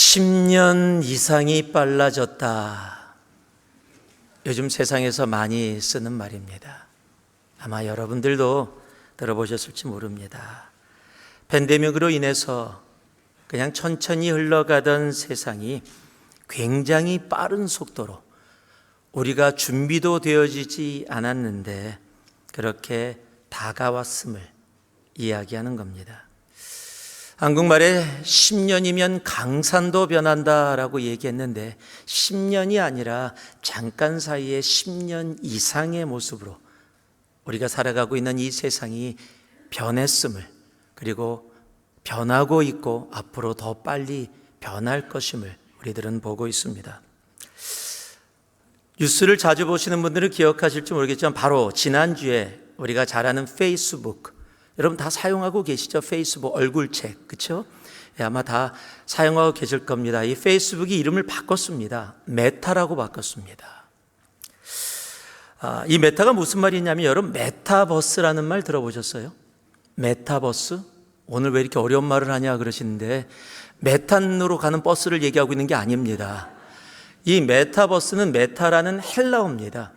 10년 이상이 빨라졌다. 요즘 세상에서 많이 쓰는 말입니다. 아마 여러분들도 들어보셨을지 모릅니다. 팬데믹으로 인해서 그냥 천천히 흘러가던 세상이 굉장히 빠른 속도로 우리가 준비도 되어지지 않았는데 그렇게 다가왔음을 이야기하는 겁니다. 한국말에 10년이면 강산도 변한다라고 얘기했는데 10년이 아니라 잠깐 사이에 10년 이상의 모습으로 우리가 살아가고 있는 이 세상이 변했음을, 그리고 변하고 있고 앞으로 더 빨리 변할 것임을 우리들은 보고 있습니다. 뉴스를 자주 보시는 분들은 기억하실지 모르겠지만 바로 지난주에 우리가 잘 아는 페이스북, 여러분 다 사용하고 계시죠? 페이스북 얼굴책, 그렇죠? 아마 다 사용하고 계실 겁니다. 이 페이스북이 이름을 바꿨습니다. 메타라고 바꿨습니다. 이 메타가 무슨 말이냐면 여러분 메타버스라는 말 들어보셨어요? 메타버스? 오늘 왜 이렇게 어려운 말을 하냐 그러시는데 메탄으로 가는 버스를 얘기하고 있는 게 아닙니다. 이 메타버스는 메타라는 헬라어입니다.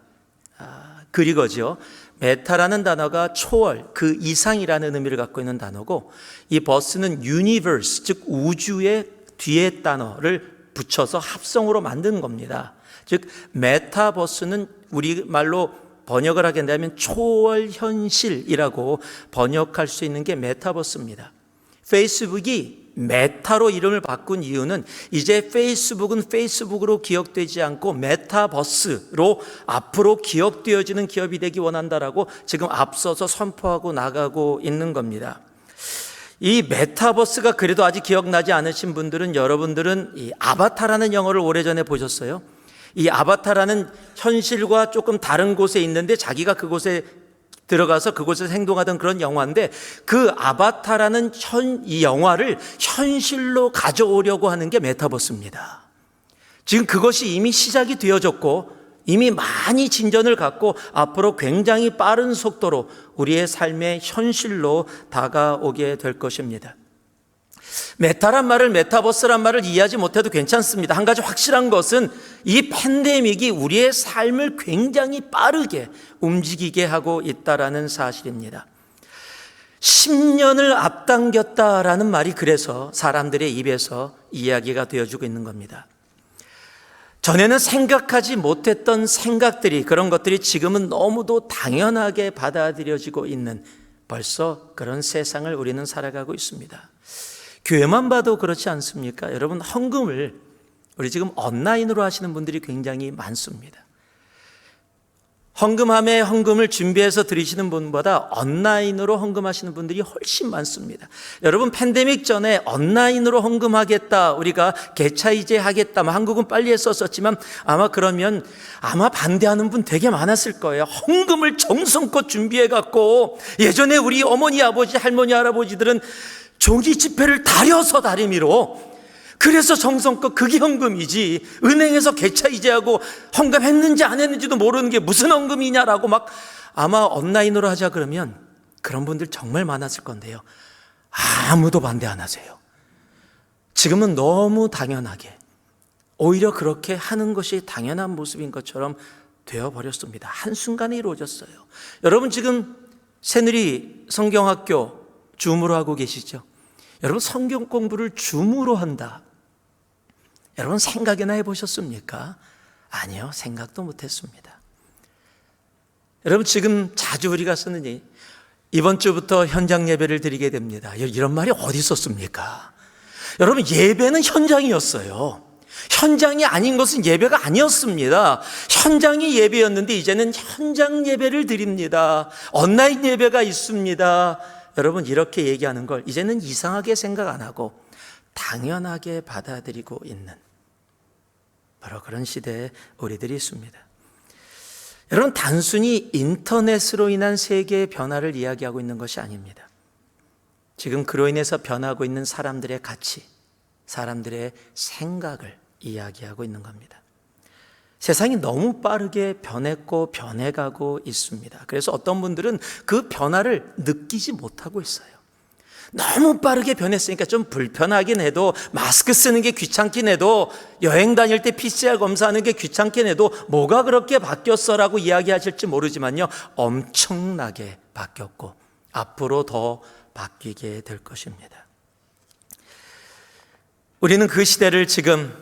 그리거죠. 메타라는 단어가 초월, 그 이상이라는 의미를 갖고 있는 단어고, 이 버스는 유니버스, 즉 우주의 뒤에 단어를 붙여서 합성으로 만든 겁니다. 즉 메타버스는 우리말로 번역을 하게 된다면 초월 현실이라고 번역할 수 있는 게 메타버스입니다. 페이스북이 메타로 이름을 바꾼 이유는 이제 페이스북은 페이스북으로 기억되지 않고 메타버스로 앞으로 기억되어지는 기업이 되기 원한다라고 지금 앞서서 선포하고 나가고 있는 겁니다. 이 메타버스가 그래도 아직 기억나지 않으신 분들은, 여러분들은 이 아바타라는 영화를 오래전에 보셨어요? 이 아바타라는 현실과 조금 다른 곳에 있는데 자기가 그곳에 들어가서 그곳에서 행동하던 그런 영화인데, 그 아바타라는 이 영화를 현실로 가져오려고 하는 게 메타버스입니다. 지금 그것이 이미 시작이 되어졌고 이미 많이 진전을 갖고 앞으로 굉장히 빠른 속도로 우리의 삶의 현실로 다가오게 될 것입니다. 메타란 말을, 메타버스란 말을 이해하지 못해도 괜찮습니다. 한 가지 확실한 것은 이 팬데믹이 우리의 삶을 굉장히 빠르게 움직이게 하고 있다라는 사실입니다. 10년을 앞당겼다라는 말이 그래서 사람들의 입에서 이야기가 되어주고 있는 겁니다. 전에는 생각하지 못했던 생각들이, 그런 것들이 지금은 너무도 당연하게 받아들여지고 있는, 벌써 그런 세상을 우리는 살아가고 있습니다. 교회만 봐도 그렇지 않습니까? 여러분, 헌금을 우리 지금 온라인으로 하시는 분들이 굉장히 많습니다. 헌금함에 헌금을 준비해서 드리시는 분보다 온라인으로 헌금하시는 분들이 훨씬 많습니다. 여러분, 팬데믹 전에 온라인으로 헌금하겠다, 우리가 개차이제 하겠다, 한국은 빨리 했었지만 그러면 반대하는 분 되게 많았을 거예요. 헌금을 정성껏 준비해 갖고, 예전에 우리 어머니, 아버지, 할머니, 할아버지들은 종이 지폐를 다려서 다리미로, 그래서 정성껏 그게 헌금이지, 은행에서 개차이제하고 헌금했는지 안 했는지도 모르는 게 무슨 헌금이냐라고 아마 온라인으로 하자 그러면 그런 분들 정말 많았을 건데요, 아무도 반대 안 하세요. 지금은 너무 당연하게, 오히려 그렇게 하는 것이 당연한 모습인 것처럼 되어버렸습니다. 한순간에 이루어졌어요. 여러분, 지금 새누리 성경학교 줌으로 하고 계시죠? 여러분, 성경 공부를 줌으로 한다, 여러분 생각이나 해보셨습니까? 아니요, 생각도 못했습니다. 여러분, 지금 자주 우리가 쓰는 이번 주부터 현장 예배를 드리게 됩니다, 이런 말이 어디 있었습니까? 여러분, 예배는 현장이었어요. 현장이 아닌 것은 예배가 아니었습니다. 현장이 예배였는데 이제는 현장 예배를 드립니다. 온라인 예배가 있습니다. 여러분, 이렇게 얘기하는 걸 이제는 이상하게 생각 안 하고 당연하게 받아들이고 있는 바로 그런 시대에 우리들이 있습니다. 여러분, 단순히 인터넷으로 인한 세계의 변화를 이야기하고 있는 것이 아닙니다. 지금 그로 인해서 변하고 있는 사람들의 가치, 사람들의 생각을 이야기하고 있는 겁니다. 세상이 너무 빠르게 변했고 변해가고 있습니다. 그래서 어떤 분들은 그 변화를 느끼지 못하고 있어요. 너무 빠르게 변했으니까 좀 불편하긴 해도, 마스크 쓰는 게 귀찮긴 해도, 여행 다닐 때 PCR 검사하는 게 귀찮긴 해도 뭐가 그렇게 바뀌었어라고 이야기하실지 모르지만요, 엄청나게 바뀌었고 앞으로 더 바뀌게 될 것입니다. 우리는 그 시대를 지금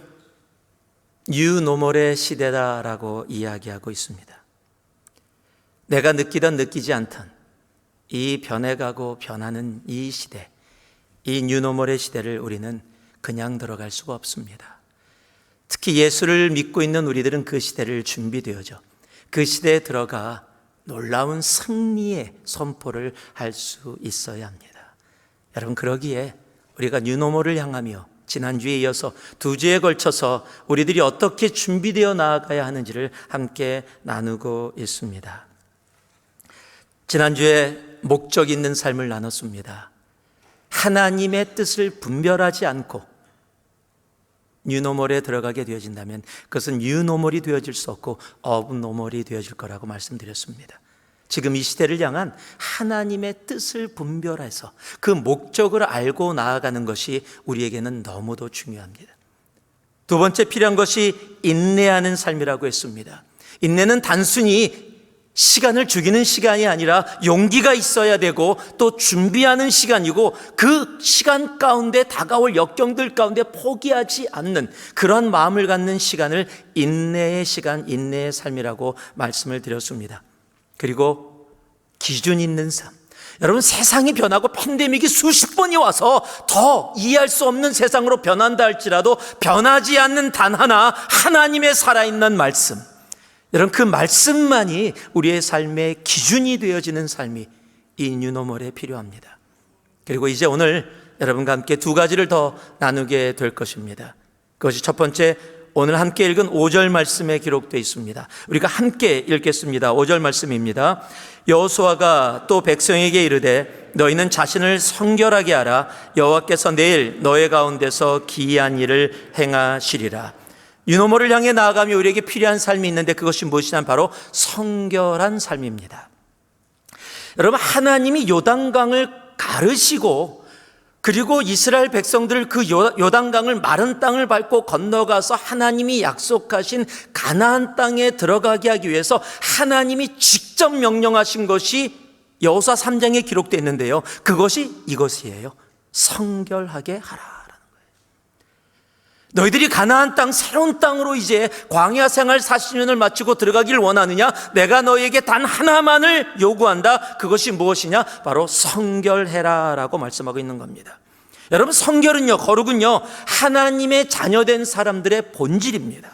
뉴노멀의 시대다라고 이야기하고 있습니다. 내가 느끼던 느끼지 않던 이 변해가고 변하는 이 시대, 이 뉴노멀의 시대를 우리는 그냥 들어갈 수가 없습니다. 특히 예수를 믿고 있는 우리들은 그 시대를 준비되어져 그 시대에 들어가 놀라운 승리의 선포를 할 수 있어야 합니다. 여러분, 그러기에 우리가 뉴노멀을 향하며 지난주에 이어서 2주에 걸쳐서 우리들이 어떻게 준비되어 나아가야 하는지를 함께 나누고 있습니다. 지난주에 목적 있는 삶을 나눴습니다. 하나님의 뜻을 분별하지 않고 뉴노멀에 들어가게 되어진다면 그것은 뉴노멀이 되어질 수 없고 업노멀이 되어질 거라고 말씀드렸습니다. 지금 이 시대를 향한 하나님의 뜻을 분별해서 그 목적을 알고 나아가는 것이 우리에게는 너무도 중요합니다. 두 번째 필요한 것이 인내하는 삶이라고 했습니다. 인내는 단순히 시간을 죽이는 시간이 아니라 용기가 있어야 되고 또 준비하는 시간이고, 그 시간 가운데 다가올 역경들 가운데 포기하지 않는 그런 마음을 갖는 시간을 인내의 시간, 인내의 삶이라고 말씀을 드렸습니다. 그리고 기준 있는 삶. 여러분, 세상이 변하고 팬데믹이 수십 번이 와서 더 이해할 수 없는 세상으로 변한다 할지라도 변하지 않는 단 하나, 하나님의 살아있는 말씀. 여러분, 그 말씀만이 우리의 삶의 기준이 되어지는 삶이 이 뉴노멀에 필요합니다. 그리고 이제 오늘 여러분과 함께 2가지를 더 나누게 될 것입니다. 그것이 첫 번째, 오늘 함께 읽은 5절 말씀에 기록되어 있습니다. 우리가 함께 읽겠습니다. 5절 말씀입니다. 여호수아가 또 백성에게 이르되 너희는 자신을 성결하게 하라. 여호와께서 내일 너희 가운데서 기이한 일을 행하시리라. 유노모를 향해 나아가며 우리에게 필요한 삶이 있는데 그것이 무엇이냐면 바로 성결한 삶입니다. 여러분, 하나님이 요단강을 가르시고 그리고 이스라엘 백성들을 그 요단강을 마른 땅을 밟고 건너가서 하나님이 약속하신 가나안 땅에 들어가게 하기 위해서 하나님이 직접 명령하신 것이 여호수아 3장에 기록되어 있는데요, 그것이 이것이에요. 성결하게 하라. 너희들이 가나안 땅, 새로운 땅으로 이제 광야 생활 40년을 마치고 들어가길 원하느냐? 내가 너희에게 단 하나만을 요구한다. 그것이 무엇이냐? 바로 성결해라 라고 말씀하고 있는 겁니다. 여러분, 성결은요, 거룩은요, 하나님의 자녀된 사람들의 본질입니다.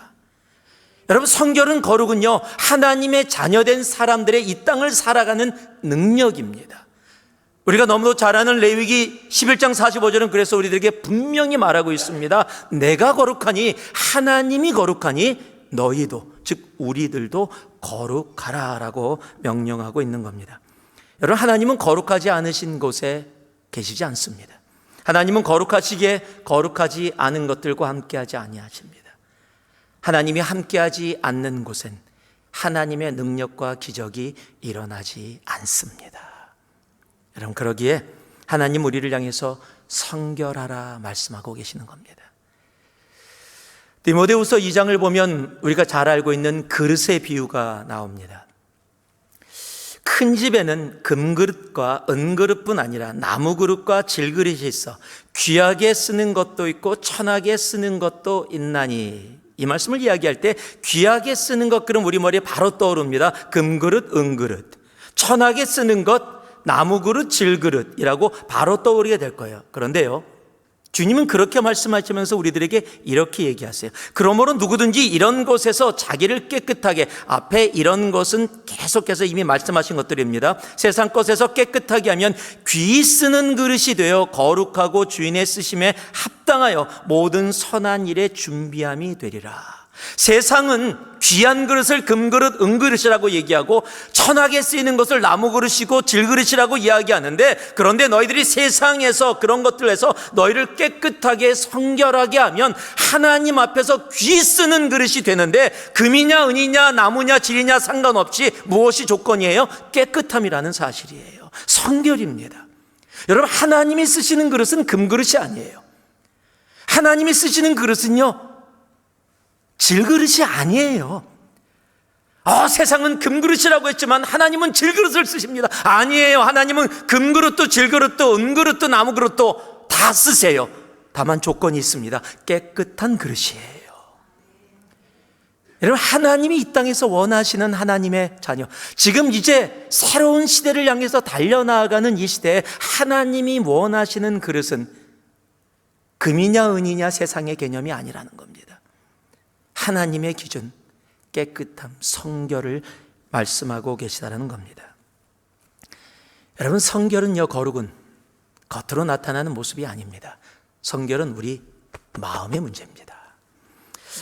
여러분, 성결은, 거룩은요, 하나님의 자녀된 사람들의 이 땅을 살아가는 능력입니다. 우리가 너무도 잘 아는 레위기 11장 45절은 그래서 우리들에게 분명히 말하고 있습니다. 내가 거룩하니, 하나님이 거룩하니 너희도, 즉 우리들도 거룩하라 라고 명령하고 있는 겁니다. 여러분, 하나님은 거룩하지 않으신 곳에 계시지 않습니다. 하나님은 거룩하시기에 거룩하지 않은 것들과 함께하지 아니하십니다. 하나님이 함께하지 않는 곳엔 하나님의 능력과 기적이 일어나지 않습니다. 여러분, 그러기에 하나님 우리를 향해서 성결하라 말씀하고 계시는 겁니다. 디모데후서 2장을 보면 우리가 잘 알고 있는 그릇의 비유가 나옵니다. 큰 집에는 금그릇과 은그릇뿐 아니라 나무그릇과 질그릇이 있어 귀하게 쓰는 것도 있고 천하게 쓰는 것도 있나니, 이 말씀을 이야기할 때 귀하게 쓰는 것, 그럼 우리 머리에 바로 떠오릅니다. 금그릇, 은그릇. 천하게 쓰는 것, 나무그릇, 질그릇이라고 바로 떠오르게 될 거예요. 그런데요, 주님은 그렇게 말씀하시면서 우리들에게 이렇게 얘기하세요. 그러므로 누구든지 이런 곳에서 자기를 깨끗하게, 앞에 이런 것은 계속해서 이미 말씀하신 것들입니다. 세상 것에서 깨끗하게 하면 귀히 쓰는 그릇이 되어 거룩하고 주인의 쓰심에 합당하여 모든 선한 일에 준비함이 되리라. 세상은 귀한 그릇을 금그릇, 은그릇이라고 얘기하고 천하게 쓰이는 것을 나무그릇이고 질그릇이라고 이야기하는데, 그런데 너희들이 세상에서 그런 것들에서 너희를 깨끗하게 성결하게 하면 하나님 앞에서 귀 쓰는 그릇이 되는데, 금이냐 은이냐 나무냐 질이냐 상관없이 무엇이 조건이에요? 깨끗함이라는 사실이에요. 성결입니다. 여러분, 하나님이 쓰시는 그릇은 금그릇이 아니에요. 하나님이 쓰시는 그릇은요, 질그릇이 아니에요. 세상은 금그릇이라고 했지만 하나님은 질그릇을 쓰십니다. 아니에요. 하나님은 금그릇도 질그릇도 은그릇도 나무그릇도 다 쓰세요. 다만 조건이 있습니다. 깨끗한 그릇이에요. 여러분, 하나님이 이 땅에서 원하시는 하나님의 자녀, 지금 이제 새로운 시대를 향해서 달려나가는 이 시대에 하나님이 원하시는 그릇은 금이냐 은이냐 세상의 개념이 아니라는 겁니다. 하나님의 기준, 깨끗함, 성결을 말씀하고 계시다는 겁니다. 여러분, 성결은요, 거룩은 겉으로 나타나는 모습이 아닙니다. 성결은 우리 마음의 문제입니다.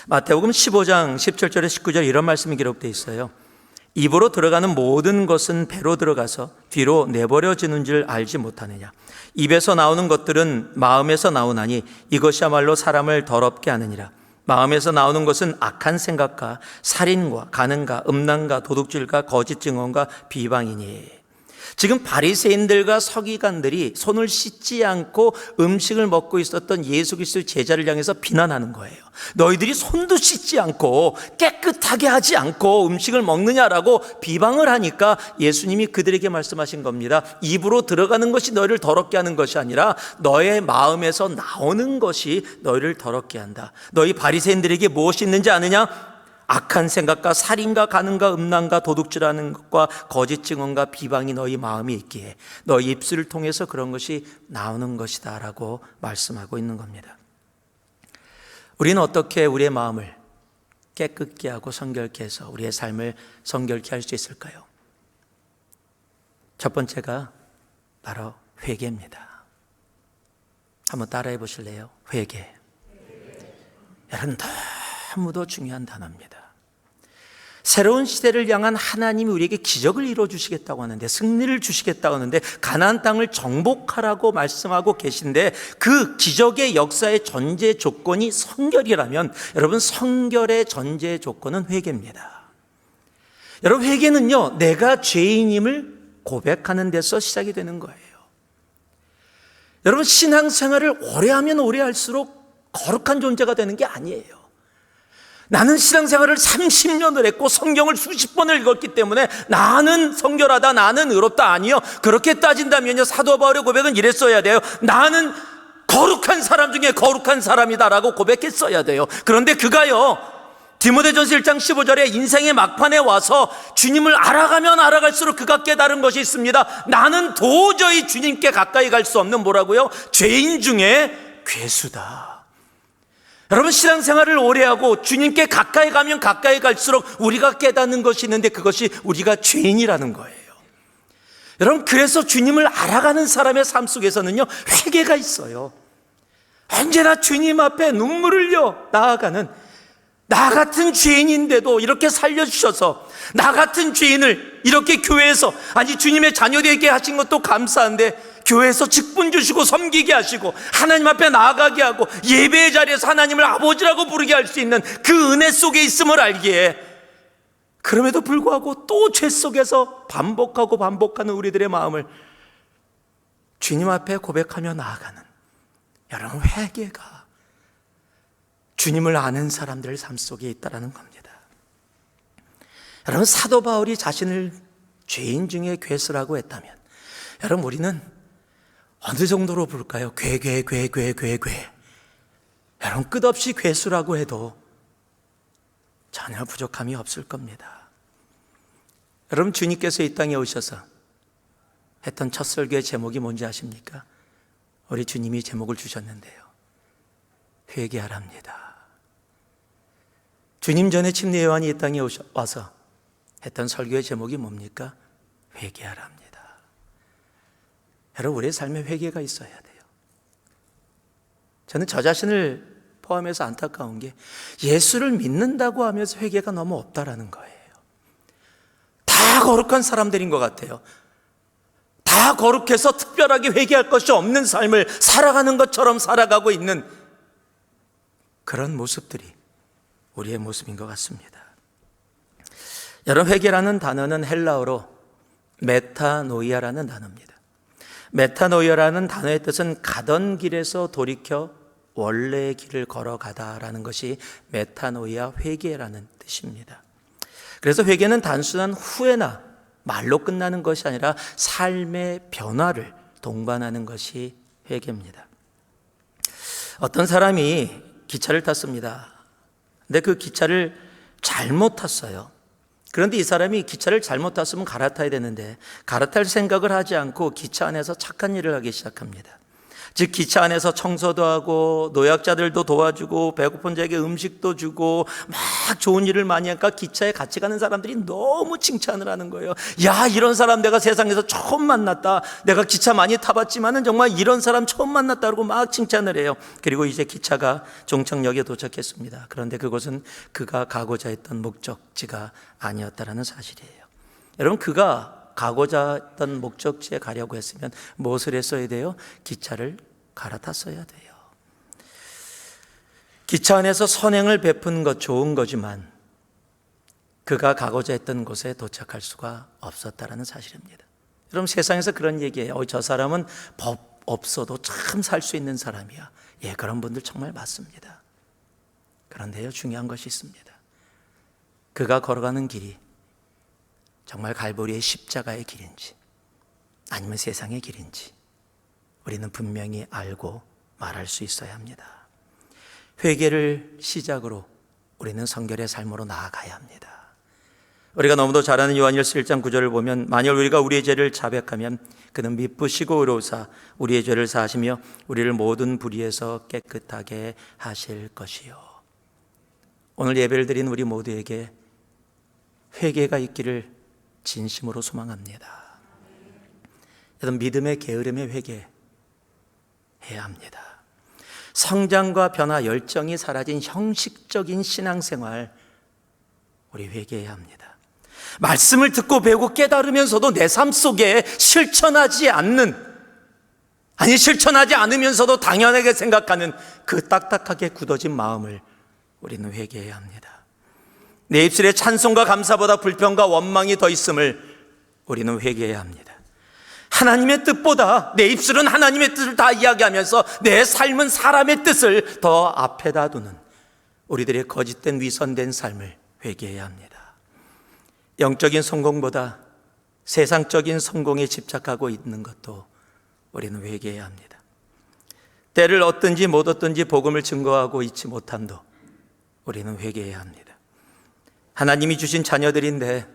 마태복음 15장 17절에 19절 이런 말씀이 기록되어 있어요. 입으로 들어가는 모든 것은 배로 들어가서 뒤로 내버려지는 줄 알지 못하느냐. 입에서 나오는 것들은 마음에서 나오나니 이것이야말로 사람을 더럽게 하느니라. 마음에서 나오는 것은 악한 생각과 살인과 간음과 음란과 도둑질과 거짓 증언과 비방이니. 지금 바리새인들과 서기관들이 손을 씻지 않고 음식을 먹고 있었던 예수 그리스도의 제자를 향해서 비난하는 거예요. 너희들이 손도 씻지 않고 깨끗하게 하지 않고 음식을 먹느냐라고 비방을 하니까 예수님이 그들에게 말씀하신 겁니다. 입으로 들어가는 것이 너희를 더럽게 하는 것이 아니라 너의 마음에서 나오는 것이 너희를 더럽게 한다. 너희 바리새인들에게 무엇이 있는지 아느냐? 악한 생각과 살인과 간음과 음란과 도둑질하는 것과 거짓 증언과 비방이 너희 마음에 있기에 너희 입술을 통해서 그런 것이 나오는 것이다 라고 말씀하고 있는 겁니다. 우리는 어떻게 우리의 마음을 깨끗게 하고 성결케 해서 우리의 삶을 성결케 할 수 있을까요? 첫 번째가 바로 회개입니다. 한번 따라해 보실래요? 회개. 여러분, 너무도 중요한 단어입니다. 새로운 시대를 향한 하나님이 우리에게 기적을 이루어주시겠다고 하는데, 승리를 주시겠다고 하는데, 가나안 땅을 정복하라고 말씀하고 계신데, 그 기적의 역사의 전제 조건이 성결이라면 여러분, 성결의 전제 조건은 회개입니다. 여러분, 회개는요, 내가 죄인임을 고백하는 데서 시작이 되는 거예요. 여러분, 신앙생활을 오래 하면 오래 할수록 거룩한 존재가 되는 게 아니에요. 나는 신앙생활을 30년을 했고 성경을 수십 번을 읽었기 때문에 나는 성결하다, 나는 의롭다. 아니요, 그렇게 따진다면요, 사도 바울의 고백은 이랬어야 돼요. 나는 거룩한 사람 중에 거룩한 사람이다라고 고백했어야 돼요. 그런데 그가요, 디모데전서 1장 15절에 인생의 막판에 와서 주님을 알아가면 알아갈수록 그가 깨달은 것이 있습니다. 나는 도저히 주님께 가까이 갈 수 없는 뭐라고요? 죄인 중에 괴수다. 여러분, 신앙생활을 오래 하고 주님께 가까이 가면 가까이 갈수록 우리가 깨닫는 것이 있는데 그것이 우리가 죄인이라는 거예요. 여러분, 그래서 주님을 알아가는 사람의 삶 속에서는요, 회개가 있어요. 언제나 주님 앞에 눈물을 흘려 나아가는, 나 같은 죄인인데도 이렇게 살려주셔서 나 같은 죄인을 이렇게 교회에서, 아니 주님의 자녀되게 하신 것도 감사한데 교회에서 직분 주시고 섬기게 하시고 하나님 앞에 나아가게 하고 예배의 자리에서 하나님을 아버지라고 부르게 할 수 있는 그 은혜 속에 있음을 알기에, 그럼에도 불구하고 또 죄 속에서 반복하고 반복하는 우리들의 마음을 주님 앞에 고백하며 나아가는, 여러분, 회개가 주님을 아는 사람들의 삶 속에 있다는 겁니다. 여러분, 사도 바울이 자신을 죄인 중에 괴수라고 했다면 여러분, 우리는 어느 정도로 볼까요? 괴. 여러분, 끝없이 괴수라고 해도 전혀 부족함이 없을 겁니다. 여러분, 주님께서 이 땅에 오셔서 했던 첫 설교의 제목이 뭔지 아십니까? 우리 주님이 제목을 주셨는데요, 회개하랍니다. 주님 전에 침례 요한이 이 땅에 와서 했던 설교의 제목이 뭡니까? 회개하랍니다. 여러분, 우리의 삶에 회개가 있어야 돼요. 저는 저 자신을 포함해서 안타까운 게 예수를 믿는다고 하면서 회개가 너무 없다라는 거예요. 다 거룩한 사람들인 것 같아요. 다 거룩해서 특별하게 회개할 것이 없는 삶을 살아가는 것처럼 살아가고 있는 그런 모습들이 우리의 모습인 것 같습니다. 여러분, 회개라는 단어는 헬라어로 메타노이아라는 단어입니다. 메타노이아라는 단어의 뜻은 가던 길에서 돌이켜 원래의 길을 걸어가다라는 것이 메타노이아, 회개라는 뜻입니다. 그래서 회개는 단순한 후회나 말로 끝나는 것이 아니라 삶의 변화를 동반하는 것이 회개입니다. 어떤 사람이 기차를 탔습니다. 근데 그 기차를 잘못 탔어요. 그런데 이 사람이 기차를 잘못 탔으면 갈아타야 되는데 갈아탈 생각을 하지 않고 기차 안에서 착한 일을 하기 시작합니다. 즉 기차 안에서 청소도 하고 노약자들도 도와주고 배고픈 자에게 음식도 주고 막 좋은 일을 많이 하니까 기차에 같이 가는 사람들이 너무 칭찬을 하는 거예요. 야, 이런 사람 내가 세상에서 처음 만났다. 내가 기차 많이 타봤지만은 정말 이런 사람 처음 만났다 그러고 막 칭찬을 해요. 그리고 이제 기차가 종착역에 도착했습니다. 그런데 그곳은 그가 가고자 했던 목적지가 아니었다라는 사실이에요. 여러분, 그가 가고자 했던 목적지에 가려고 했으면 무엇을 했어야 돼요? 기차를 갈아탔어야 돼요. 기차 안에서 선행을 베푼 것 좋은 거지만 그가 가고자 했던 곳에 도착할 수가 없었다라는 사실입니다. 여러분, 세상에서 그런 얘기예요. 저 사람은 법 없어도 참 살 수 있는 사람이야. 예, 그런 분들 정말 맞습니다. 그런데요, 중요한 것이 있습니다. 그가 걸어가는 길이 정말 갈보리의 십자가의 길인지 아니면 세상의 길인지 우리는 분명히 알고 말할 수 있어야 합니다. 회개를 시작으로 우리는 성결의 삶으로 나아가야 합니다. 우리가 너무도 잘 아는 요한일서 1장 9절을 보면 만일 우리가 우리의 죄를 자백하면 그는 미쁘시고 의로우사 우리의 죄를 사하시며 우리를 모든 불의에서 깨끗하게 하실 것이요. 오늘 예배를 드린 우리 모두에게 회개가 있기를 진심으로 소망합니다. 여러분, 믿음의 게으름에 회개해야 합니다. 성장과 변화, 열정이 사라진 형식적인 신앙생활, 우리 회개해야 합니다. 말씀을 듣고 배우고 깨달으면서도 내 삶 속에 실천하지 않으면서도 당연하게 생각하는 그 딱딱하게 굳어진 마음을 우리는 회개해야 합니다. 내 입술에 찬송과 감사보다 불평과 원망이 더 있음을 우리는 회개해야 합니다. 하나님의 뜻보다 내 입술은 하나님의 뜻을 다 이야기하면서 내 삶은 사람의 뜻을 더 앞에다 두는 우리들의 거짓된 위선된 삶을 회개해야 합니다. 영적인 성공보다 세상적인 성공에 집착하고 있는 것도 우리는 회개해야 합니다. 때를 얻든지 못 얻든지 복음을 증거하고 있지 못함도 우리는 회개해야 합니다. 하나님이 주신 자녀들인데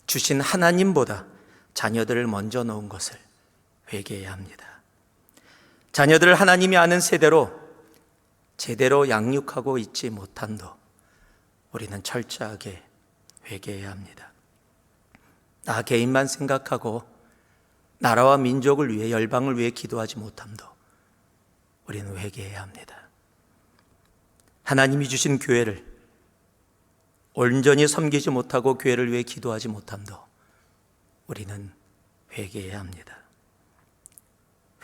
주신 하나님보다 자녀들을 먼저 놓은 것을 회개해야 합니다. 자녀들을 하나님이 아는 세대로 제대로 양육하고 있지 못함도 우리는 철저하게 회개해야 합니다. 나 개인만 생각하고 나라와 민족을 위해 열방을 위해 기도하지 못함도 우리는 회개해야 합니다. 하나님이 주신 교회를 온전히 섬기지 못하고 교회를 위해 기도하지 못함도 우리는 회개해야 합니다.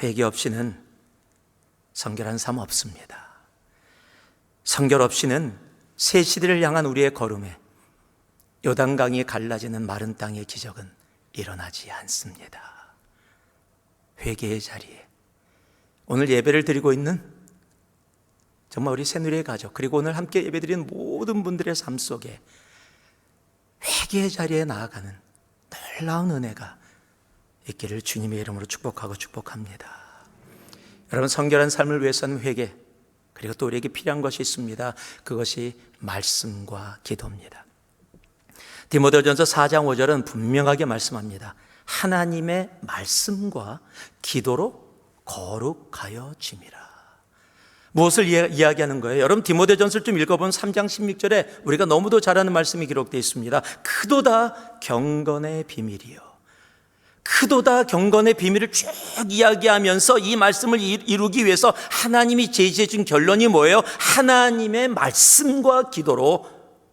회개 없이는 성결한 삶 없습니다. 성결 없이는 새 시대를 향한 우리의 걸음에 요단강이 갈라지는 마른 땅의 기적은 일어나지 않습니다. 회개의 자리에 오늘 예배를 드리고 있는 정말 우리 새누리의 가족, 그리고 오늘 함께 예배드리는 모든 분들의 삶 속에 회개의 자리에 나아가는 놀라운 은혜가 있기를 주님의 이름으로 축복합니다. 여러분, 성결한 삶을 위해서는 회개, 그리고 또 우리에게 필요한 것이 있습니다. 그것이 말씀과 기도입니다. 디모데전서 4장 5절은 분명하게 말씀합니다. 하나님의 말씀과 기도로 거룩하여 짐이라. 무엇을 이야기하는 거예요? 여러분, 디모데전서를 좀 읽어보면 3장 16절에 우리가 너무도 잘 아는 말씀이 기록되어 있습니다. 크도다 경건의 비밀이요. 크도다 경건의 비밀을 쭉 이야기하면서 이 말씀을 이루기 위해서 하나님이 제시해 준 결론이 뭐예요? 하나님의 말씀과 기도로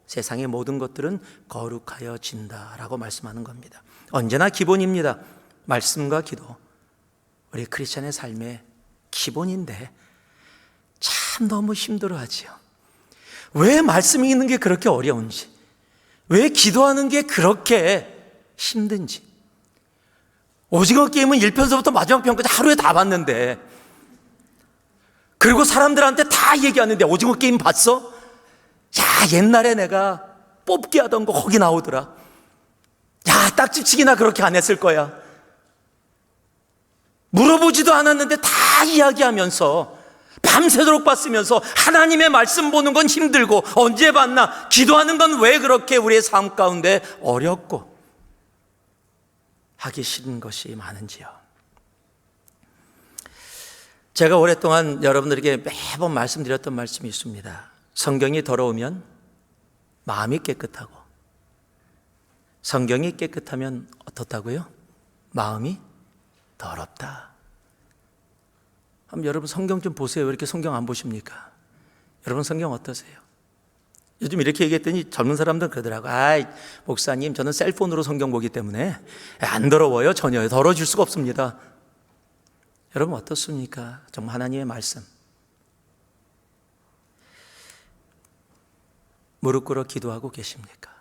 세상의 모든 것들은 거룩하여진다라고 말씀하는 겁니다. 언제나 기본입니다. 말씀과 기도, 우리 크리스찬의 삶의 기본인데 참 너무 힘들어하지요. 왜 말씀 읽는 게 그렇게 어려운지, 왜 기도하는 게 그렇게 힘든지, 오징어 게임은 1편서부터 마지막 편까지 하루에 다 봤는데, 그리고 사람들한테 다 얘기하는데 오징어 게임 봤어? 야, 옛날에 내가 뽑기 하던 거 거기 나오더라. 야, 딱지치기나 그렇게 안 했을 거야. 물어보지도 않았는데 다 이야기하면서 밤새도록 봤으면서 하나님의 말씀 보는 건 힘들고 언제 봤나? 기도하는 건 왜 그렇게 우리의 삶 가운데 어렵고 하기 싫은 것이 많은지요. 제가 오랫동안 여러분들에게 매번 말씀드렸던 말씀이 있습니다. 성경이 더러우면 마음이 깨끗하고, 성경이 깨끗하면 어떻다고요? 마음이 더럽다. 한번 여러분 성경 좀 보세요. 왜 이렇게 성경 안 보십니까? 여러분 성경 어떠세요? 요즘 이렇게 얘기했더니 젊은 사람들은 그러더라고요. 아이, 목사님, 저는 셀폰으로 성경 보기 때문에 안 더러워요. 전혀 더러워질 수가 없습니다. 여러분 어떻습니까? 정말 하나님의 말씀 무릎 꿇어 기도하고 계십니까?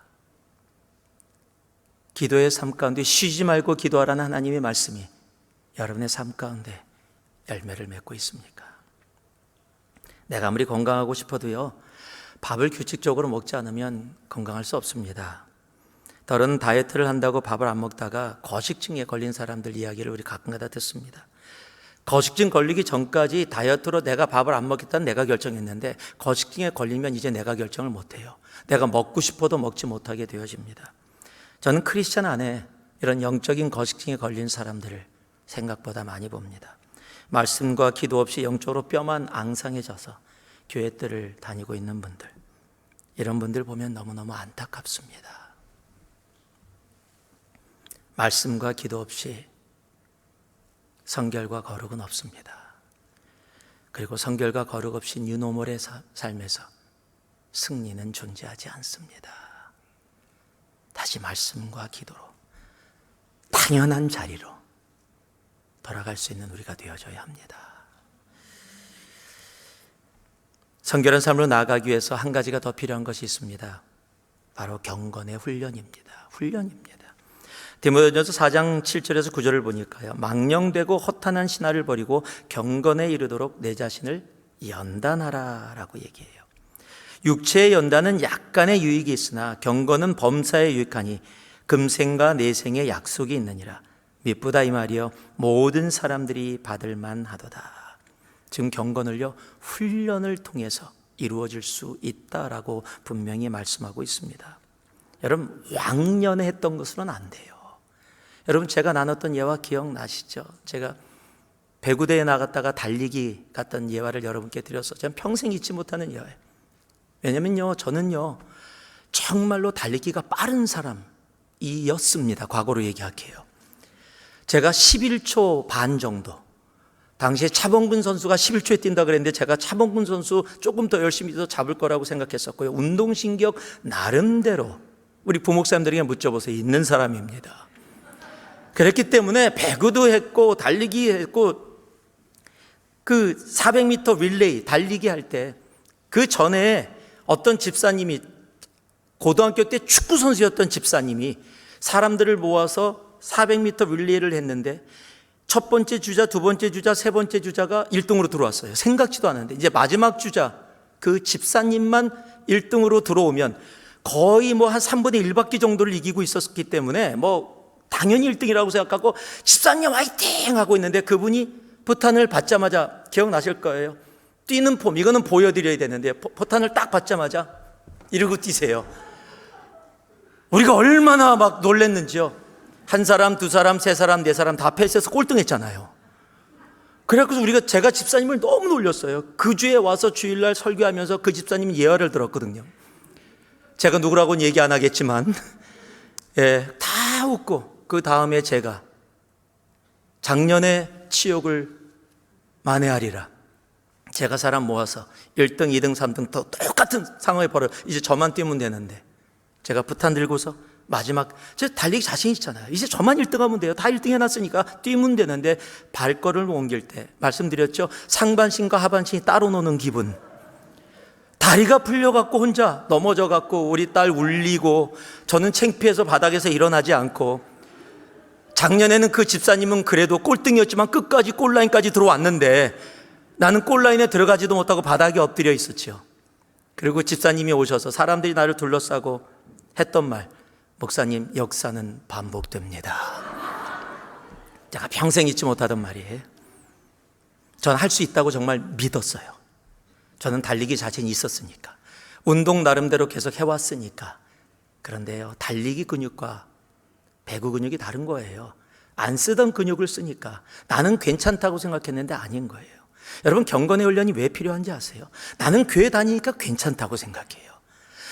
기도의 삶 가운데 쉬지 말고 기도하라는 하나님의 말씀이 여러분의 삶 가운데 열매를 맺고 있습니까? 내가 아무리 건강하고 싶어도요, 밥을 규칙적으로 먹지 않으면 건강할 수 없습니다. 다른 다이어트를 한다고 밥을 안 먹다가 거식증에 걸린 사람들 이야기를 우리 가끔가다 듣습니다. 거식증 걸리기 전까지 다이어트로 내가 밥을 안 먹겠다는 내가 결정했는데, 거식증에 걸리면 이제 내가 결정을 못해요. 내가 먹고 싶어도 먹지 못하게 되어집니다. 저는 크리스찬 안에 이런 영적인 거식증에 걸린 사람들을 생각보다 많이 봅니다. 말씀과 기도 없이 영적으로 뼈만 앙상해져서 교회들을 다니고 있는 분들, 이런 분들 보면 너무너무 안타깝습니다. 말씀과 기도 없이 성결과 거룩은 없습니다. 그리고 성결과 거룩 없이 뉴노멀의 삶에서 승리는 존재하지 않습니다. 다시 말씀과 기도로 당연한 자리로 돌아갈 수 있는 우리가 되어줘야 합니다. 성결한 삶으로 나아가기 위해서 한 가지가 더 필요한 것이 있습니다. 바로 경건의 훈련입니다. 훈련입니다. 디모데전서 4장 7절에서 9절을 보니까요, 망령되고 허탄한 신화를 버리고 경건에 이르도록 내 자신을 연단하라 라고 얘기해요. 육체의 연단은 약간의 유익이 있으나 경건은 범사에 유익하니 금생과 내생의 약속이 있느니라. 미쁘다 이 말이요, 모든 사람들이 받을 만하도다. 지금 경건을요, 훈련을 통해서 이루어질 수 있다라고 분명히 말씀하고 있습니다. 여러분, 왕년에 했던 것으로는 안 돼요. 여러분, 제가 나눴던 예화 기억나시죠? 제가 배구대에 나갔다가 달리기 갔던 예화를 여러분께 드렸어요. 저는 평생 잊지 못하는 예화예요. 왜냐면요, 저는요 정말로 달리기가 빠른 사람이었습니다. 과거로 얘기할게요. 제가 11초 반 정도, 당시에 차범근 선수가 11초에 뛴다 그랬는데 제가 차범근 선수 조금 더 열심히 더 잡을 거라고 생각했었고요. 운동신경 나름대로 우리 부목사님들에게 묻혀보세요. 있는 사람입니다. 그랬기 때문에 배구도 했고 달리기 했고, 그 400m 릴레이 달리기 할 때 그 전에 어떤 집사님이, 고등학교 때 축구 선수였던 집사님이 사람들을 모아서 400m 릴레이를 했는데 첫 번째 주자, 두 번째 주자, 세 번째 주자가 1등으로 들어왔어요. 생각지도 않았는데 이제 마지막 주자 그 집사님만 1등으로 들어오면 거의 뭐 한 3분의 1바퀴 정도를 이기고 있었기 때문에 뭐 당연히 1등이라고 생각하고 집사님 화이팅 하고 있는데, 그분이 포탄을 받자마자, 기억나실 거예요. 뛰는 폼, 이거는 보여드려야 되는데 포탄을 딱 받자마자 이러고 뛰세요. 우리가 얼마나 막 놀랬는지요. 한 사람, 두 사람, 세 사람, 네 사람 다 패스해서 꼴등했잖아요. 그래서 제가 집사님을 너무 놀렸어요. 그 주에 와서 주일날 설교하면서 그 집사님 예화를 들었거든요. 제가 누구라고는 얘기 안 하겠지만 예, 다 웃고, 그 다음에 제가 작년에 치욕을 만회하리라, 제가 사람 모아서 1등, 2등, 3등 더 똑같은 상황에 벌어 이제 저만 뛰면 되는데, 제가 부탄 들고서 마지막, 제가 달리기 자신 있잖아요. 이제 저만 1등 하면 돼요. 다 1등 해놨으니까 뛰면 되는데, 발걸음을 옮길 때 말씀드렸죠. 상반신과 하반신이 따로 노는 기분. 다리가 풀려갖고 혼자 넘어져갖고 우리 딸 울리고, 저는 창피해서 바닥에서 일어나지 않고, 작년에는 그 집사님은 그래도 꼴등이었지만 끝까지 골라인까지 들어왔는데 나는 골라인에 들어가지도 못하고 바닥에 엎드려 있었죠. 그리고 집사님이 오셔서 사람들이 나를 둘러싸고 했던 말, 목사님, 역사는 반복됩니다. 제가 평생 잊지 못하던 말이에요. 저는 할 수 있다고 정말 믿었어요. 저는 달리기 자신이 있었으니까, 운동 나름대로 계속 해왔으니까. 그런데요, 달리기 근육과 배구 근육이 다른 거예요. 안 쓰던 근육을 쓰니까 나는 괜찮다고 생각했는데 아닌 거예요. 여러분, 경건의 훈련이 왜 필요한지 아세요? 나는 교회 다니니까 괜찮다고 생각해요.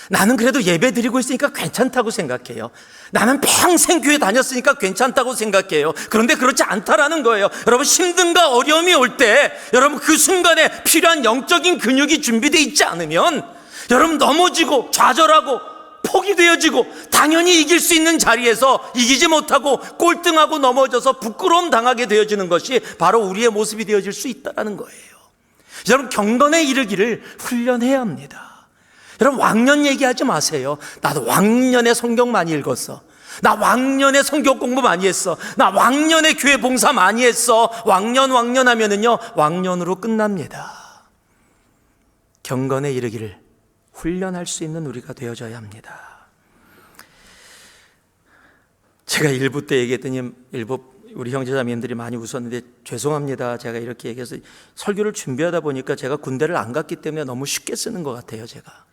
나는 그래도 예배 드리고 있으니까 괜찮다고 생각해요. 나는 평생 교회 다녔으니까 괜찮다고 생각해요. 그런데 그렇지 않다라는 거예요. 여러분, 힘든가 어려움이 올 때 여러분 그 순간에 필요한 영적인 근육이 준비되어 있지 않으면 여러분 넘어지고 좌절하고 포기되어지고 당연히 이길 수 있는 자리에서 이기지 못하고 꼴등하고 넘어져서 부끄러움 당하게 되어지는 것이 바로 우리의 모습이 되어질 수 있다는 거예요. 여러분, 경건에 이르기를 훈련해야 합니다. 여러분, 왕년 얘기하지 마세요. 나도 왕년에 성경 많이 읽었어. 나 왕년에 성경 공부 많이 했어. 나 왕년에 교회 봉사 많이 했어. 왕년 하면은요, 왕년으로 끝납니다. 경건에 이르기를 훈련할 수 있는 우리가 되어져야 합니다. 제가 일부 때 얘기했더니 일부 우리 형제자매님들이 많이 웃었는데 죄송합니다. 제가 이렇게 얘기해서 설교를 준비하다 보니까 제가 군대를 안 갔기 때문에 너무 쉽게 쓰는 것 같아요, 제가.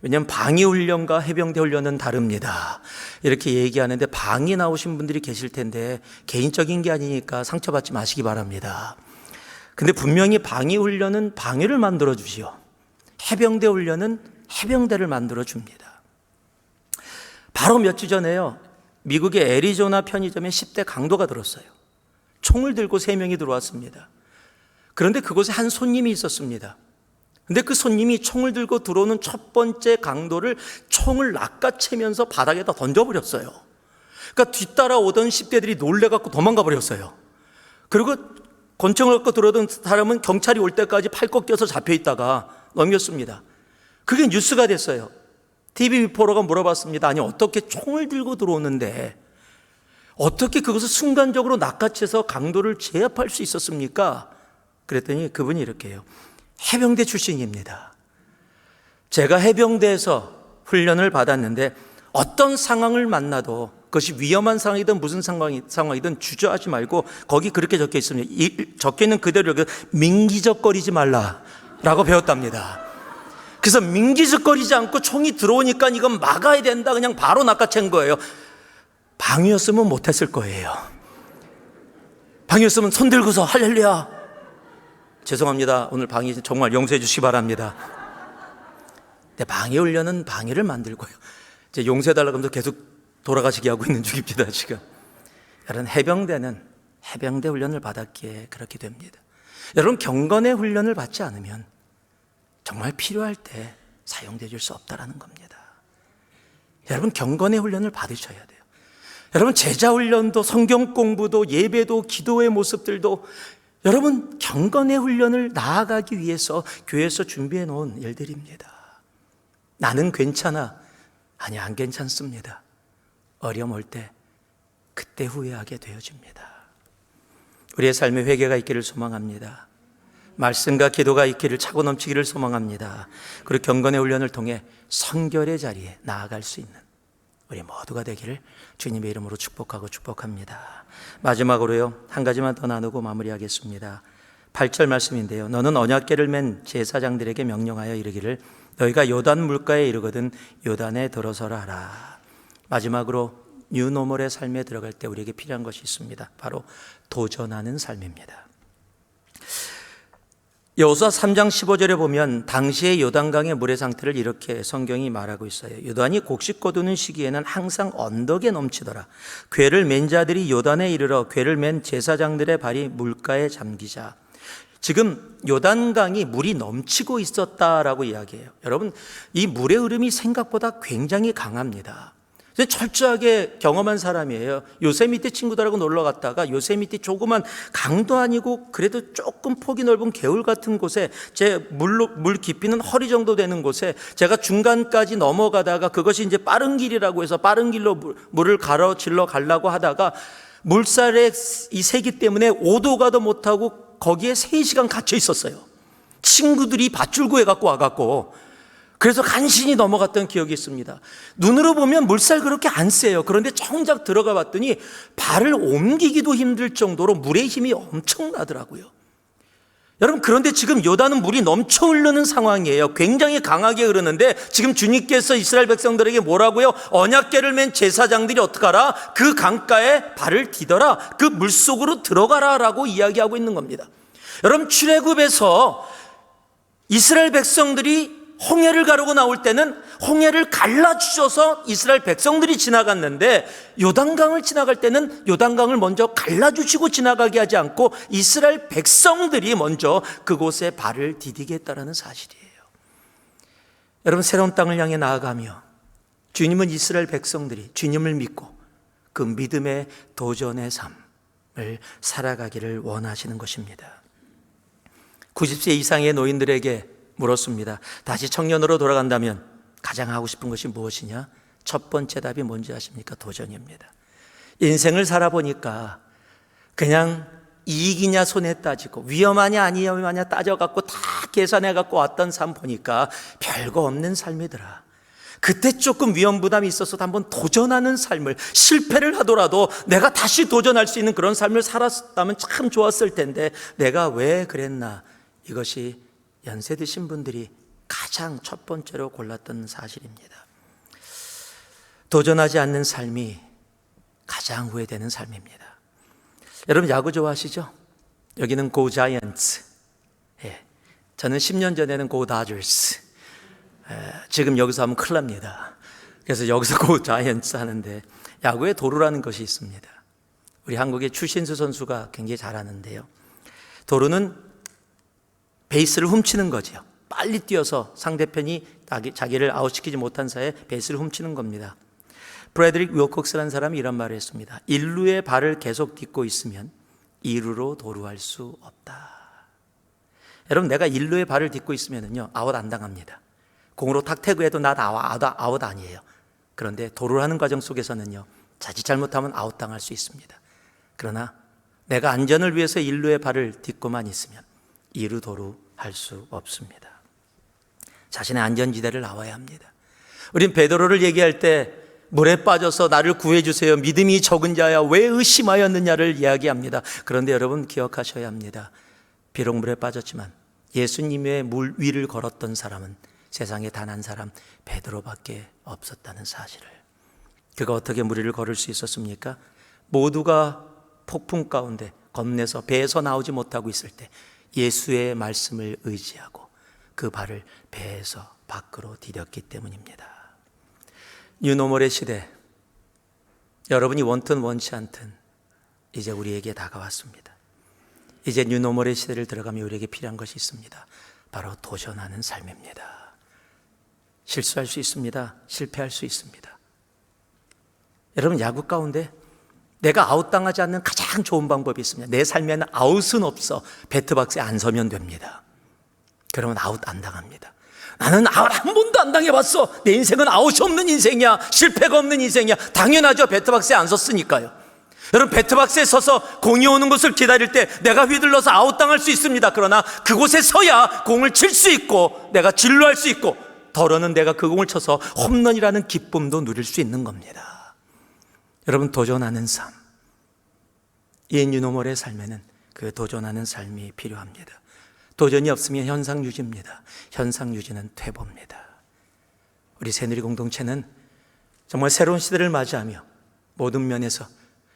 왜냐하면 방위 훈련과 해병대 훈련은 다릅니다. 이렇게 얘기하는데 방위 나오신 분들이 계실 텐데 개인적인 게 아니니까 상처받지 마시기 바랍니다. 근데 분명히 방위 훈련은 방위를 만들어 주시오. 해병대 훈련은 해병대를 만들어 줍니다. 바로 몇 주 전에요, 미국의 애리조나 편의점에 10대 강도가 들었어요. 총을 들고 3명이 들어왔습니다. 그런데 그곳에 한 손님이 있었습니다. 근데 그 손님이 총을 들고 들어오는 첫 번째 강도를 총을 낚아채면서 바닥에다 던져버렸어요. 그러니까 뒤따라오던 10대들이 놀래갖고 도망가 버렸어요. 그리고 권총을 갖고 들어오던 사람은 경찰이 올 때까지 팔 꺾여서 잡혀있다가 넘겼습니다. 그게 뉴스가 됐어요. TV 리포터가 물어봤습니다. 아니, 어떻게 총을 들고 들어오는데 어떻게 그것을 순간적으로 낚아채서 강도를 제압할 수 있었습니까? 그랬더니 그분이 이렇게 해요. 해병대 출신입니다. 제가 해병대에서 훈련을 받았는데 어떤 상황을 만나도 그것이 위험한 상황이든 무슨 상황이든 주저하지 말고 거기 그렇게 적혀 있습니다. 적혀 있는 그대로 민기적거리지 말라라고 배웠답니다. 그래서 민기적거리지 않고 총이 들어오니까 이건 막아야 된다, 그냥 바로 낚아챈 거예요. 방위였으면 못했을 거예요. 방위였으면 손 들고서 할렐루야. 죄송합니다. 오늘 방위 정말 용서해 주시기 바랍니다. 근데 방위 훈련은 방위를 만들고요. 이제 용서해 달라고 하면서 계속 돌아가시게 하고 있는 중입니다, 지금. 여러분, 해병대는 해병대 훈련을 받았기에 그렇게 됩니다. 여러분, 경건의 훈련을 받지 않으면 정말 필요할 때 사용되어질 수 없다는 겁니다. 여러분, 경건의 훈련을 받으셔야 돼요. 여러분, 제자 훈련도 성경 공부도 예배도 기도의 모습들도 여러분, 경건의 훈련을 나아가기 위해서 교회에서 준비해 놓은 일들입니다. 나는 괜찮아. 아니, 안 괜찮습니다. 어려움 올 때 그때 후회하게 되어집니다. 우리의 삶에 회개가 있기를 소망합니다. 말씀과 기도가 있기를 차고 넘치기를 소망합니다. 그리고 경건의 훈련을 통해 성결의 자리에 나아갈 수 있는 우리 모두가 되기를 주님의 이름으로 축복합니다. 마지막으로요, 한 가지만 더 나누고 마무리하겠습니다. 8절 말씀인데요. 너는 언약궤를 맨 제사장들에게 명령하여 이르기를 너희가 요단 물가에 이르거든 요단에 들어서라 하라. 마지막으로 뉴노멀의 삶에 들어갈 때 우리에게 필요한 것이 있습니다. 바로 도전하는 삶입니다. 여호수아 3장 15절에 보면 당시의 요단강의 물의 상태를 이렇게 성경이 말하고 있어요. 요단이 곡식 거두는 시기에는 항상 언덕에 넘치더라. 궤를 맨 자들이 요단에 이르러 궤를 맨 제사장들의 발이 물가에 잠기자. 지금 요단강이 물이 넘치고 있었다라고 이야기해요. 여러분, 이 물의 흐름이 생각보다 굉장히 강합니다. 철저하게 경험한 사람이에요. 요세미티 친구들하고 놀러 갔다가 요세미티 조그만 강도 아니고 그래도 조금 폭이 넓은 개울 같은 곳에 제 물 깊이는 허리 정도 되는 곳에 제가 중간까지 넘어가다가 그것이 이제 빠른 길이라고 해서 빠른 길로 물을 가로질러 가려고 하다가 물살의 이 세기 때문에 오도 가도 못하고 거기에 3시간 갇혀 있었어요. 친구들이 밧줄 구해갖고 와갖고, 그래서 간신히 넘어갔던 기억이 있습니다. 눈으로 보면 물살 그렇게 안 세요. 그런데 정작 들어가 봤더니 발을 옮기기도 힘들 정도로 물의 힘이 엄청나더라고요. 여러분, 그런데 지금 요단은 물이 넘쳐 흐르는 상황이에요. 굉장히 강하게 흐르는데 지금 주님께서 이스라엘 백성들에게 뭐라고요? 언약궤를 맨 제사장들이 어떡하라? 그 강가에 발을 디뎌라. 그 물속으로 들어가라 라고 이야기하고 있는 겁니다. 여러분, 출애굽에서 이스라엘 백성들이 홍해를 가르고 나올 때는 홍해를 갈라주셔서 이스라엘 백성들이 지나갔는데, 요단강을 지나갈 때는 요단강을 먼저 갈라주시고 지나가게 하지 않고 이스라엘 백성들이 먼저 그곳에 발을 디디게 했다는 사실이에요. 여러분, 새로운 땅을 향해 나아가며 주님은 이스라엘 백성들이 주님을 믿고 그 믿음의 도전의 삶을 살아가기를 원하시는 것입니다. 90세 이상의 노인들에게 물었습니다. 다시 청년으로 돌아간다면 가장 하고 싶은 것이 무엇이냐? 첫 번째 답이 뭔지 아십니까? 도전입니다. 인생을 살아보니까 그냥 이익이냐 손해 따지고 위험하냐 아니하냐 따져갖고 다 계산해갖고 왔던 삶 보니까 별거 없는 삶이더라. 그때 조금 위험 부담이 있어서 한번 도전하는 삶을, 실패를 하더라도 내가 다시 도전할 수 있는 그런 삶을 살았다면 참 좋았을 텐데 내가 왜 그랬나? 이것이 연세 드신 분들이 가장 첫 번째로 골랐던 사실입니다. 도전하지 않는 삶이 가장 후회되는 삶입니다. 여러분, 야구 좋아하시죠? 여기는 고 자이언츠, 저는 10년 전에는 고 다저스, 지금 여기서 하면 큰일 납니다. 그래서 여기서 고 자이언츠 하는데, 야구에 도루라는 것이 있습니다. 우리 한국의 추신수 선수가 굉장히 잘하는데요, 도루는 베이스를 훔치는 거죠. 빨리 뛰어서 상대편이 자기를 아웃시키지 못한 사이에 베이스를 훔치는 겁니다. 브래드릭 윌콕스라는 사람이 이런 말을 했습니다. 1루에 발을 계속 딛고 있으면 2루로 도루할 수 없다. 여러분, 내가 1루에 발을 딛고 있으면요, 아웃 안 당합니다. 공으로 탁 태그해도 나 아웃 아니에요. 그런데 도루를 하는 과정 속에서는요, 자칫 잘못하면 아웃 당할 수 있습니다. 그러나 내가 안전을 위해서 1루에 발을 딛고만 있으면 2루 도루 할 수 없습니다. 자신의 안전지대를 나와야 합니다. 우린 베드로를 얘기할 때 물에 빠져서 나를 구해주세요, 믿음이 적은 자야 왜 의심하였느냐를 이야기합니다. 그런데 여러분, 기억하셔야 합니다. 비록 물에 빠졌지만 예수님의 물 위를 걸었던 사람은 세상에 단 한 사람, 베드로밖에 없었다는 사실을. 그가 어떻게 물 위를 걸을 수 있었습니까? 모두가 폭풍 가운데 겁내서 배에서 나오지 못하고 있을 때 예수의 말씀을 의지하고 그 발을 배에서 밖으로 디뎠기 때문입니다. 뉴노멀의 시대, 여러분이 원든 원치 않든 이제 우리에게 다가왔습니다. 이제 뉴노멀의 시대를 들어가며 우리에게 필요한 것이 있습니다. 바로 도전하는 삶입니다. 실수할 수 있습니다. 실패할 수 있습니다. 여러분, 야구 가운데 내가 아웃당하지 않는 가장 좋은 방법이 있습니다. 내 삶에는 아웃은 없어. 배트박스에 안 서면 됩니다. 그러면 아웃 안 당합니다. 나는 아웃 한 번도 안 당해봤어. 내 인생은 아웃이 없는 인생이야. 실패가 없는 인생이야. 당연하죠. 배트박스에 안 섰으니까요. 여러분, 배트박스에 서서 공이 오는 것을 기다릴 때 내가 휘둘러서 아웃당할 수 있습니다. 그러나 그곳에 서야 공을 칠 수 있고 내가 진루할 수 있고, 더러는 내가 그 공을 쳐서 홈런이라는 기쁨도 누릴 수 있는 겁니다. 여러분, 도전하는 삶, 이 뉴노멀의 삶에는 그 도전하는 삶이 필요합니다. 도전이 없으면 현상 유지입니다. 현상 유지는 퇴보입니다. 우리 새누리 공동체는 정말 새로운 시대를 맞이하며 모든 면에서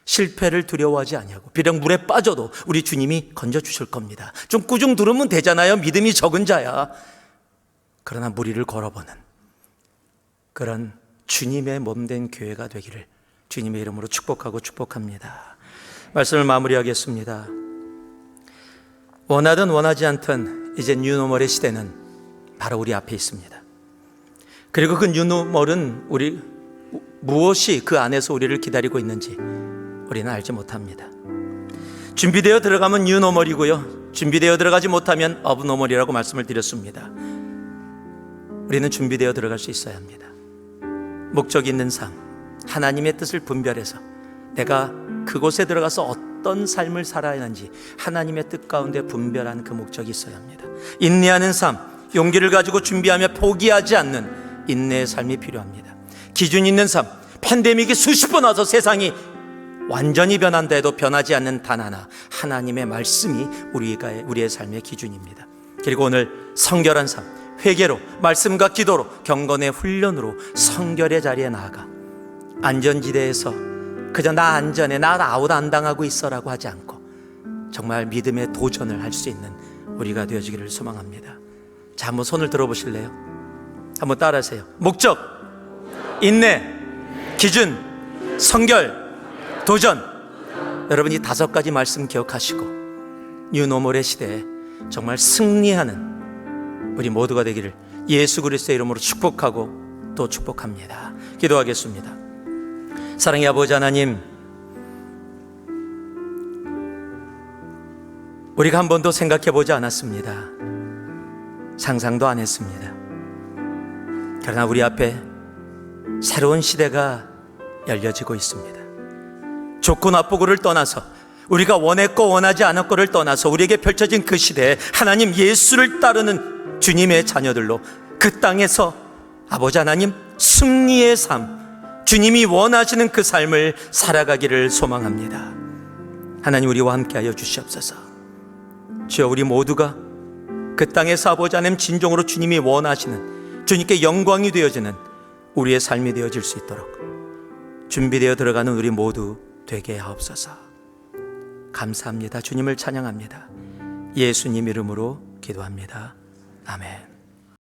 실패를 두려워하지 아니하고, 비록 물에 빠져도 우리 주님이 건져주실 겁니다. 좀 꾸중 두르면 되잖아요. 믿음이 적은 자야. 그러나 물 위를 걸어보는 그런 주님의 몸된 교회가 되기를 주님의 이름으로 축복하고 축복합니다. 말씀을 마무리하겠습니다. 원하든 원하지 않든 이제 뉴노멀의 시대는 바로 우리 앞에 있습니다. 그리고 그 뉴노멀은 무엇이 그 안에서 우리를 기다리고 있는지 우리는 알지 못합니다. 준비되어 들어가면 뉴노멀이고요, 준비되어 들어가지 못하면 어브노멀이라고 말씀을 드렸습니다. 우리는 준비되어 들어갈 수 있어야 합니다. 목적 있는 삶, 하나님의 뜻을 분별해서 내가 그곳에 들어가서 어떤 삶을 살아야 하는지 하나님의 뜻 가운데 분별한 그 목적이 있어야 합니다. 인내하는 삶, 용기를 가지고 준비하며 포기하지 않는 인내의 삶이 필요합니다. 기준 있는 삶, 팬데믹이 수십 번 와서 세상이 완전히 변한다 해도 변하지 않는 단 하나, 하나님의 말씀이 우리의 삶의 기준입니다. 그리고 오늘 성결한 삶, 회개로, 말씀과 기도로, 경건의 훈련으로 성결의 자리에 나아가 안전지대에서 그저 나 안전해, 나 아웃 안 당하고 있어라고 하지 않고 정말 믿음의 도전을 할 수 있는 우리가 되어지기를 소망합니다. 자, 한번 손을 들어보실래요? 한번 따라하세요. 목적, 인내, 기준, 성결, 도전. 여러분, 이 5가지 말씀 기억하시고 뉴노멀의 시대에 정말 승리하는 우리 모두가 되기를 예수 그리스도의 이름으로 축복하고 또 축복합니다. 기도하겠습니다. 사랑의 아버지 하나님, 우리가 한 번도 생각해 보지 않았습니다. 상상도 안 했습니다. 그러나 우리 앞에 새로운 시대가 열려지고 있습니다. 좋고 나쁘고를 떠나서, 우리가 원했고 원하지 않았고를 떠나서 우리에게 펼쳐진 그 시대에 하나님 예수를 따르는 주님의 자녀들로 그 땅에서 아버지 하나님 승리의 삶, 주님이 원하시는 그 삶을 살아가기를 소망합니다. 하나님, 우리와 함께하여 주시옵소서. 주여, 우리 모두가 그 땅에서 아버지 하나님 진정으로 주님이 원하시는, 주님께 영광이 되어지는 우리의 삶이 되어질 수 있도록 준비되어 들어가는 우리 모두 되게 하옵소서. 감사합니다. 주님을 찬양합니다. 예수님 이름으로 기도합니다. 아멘.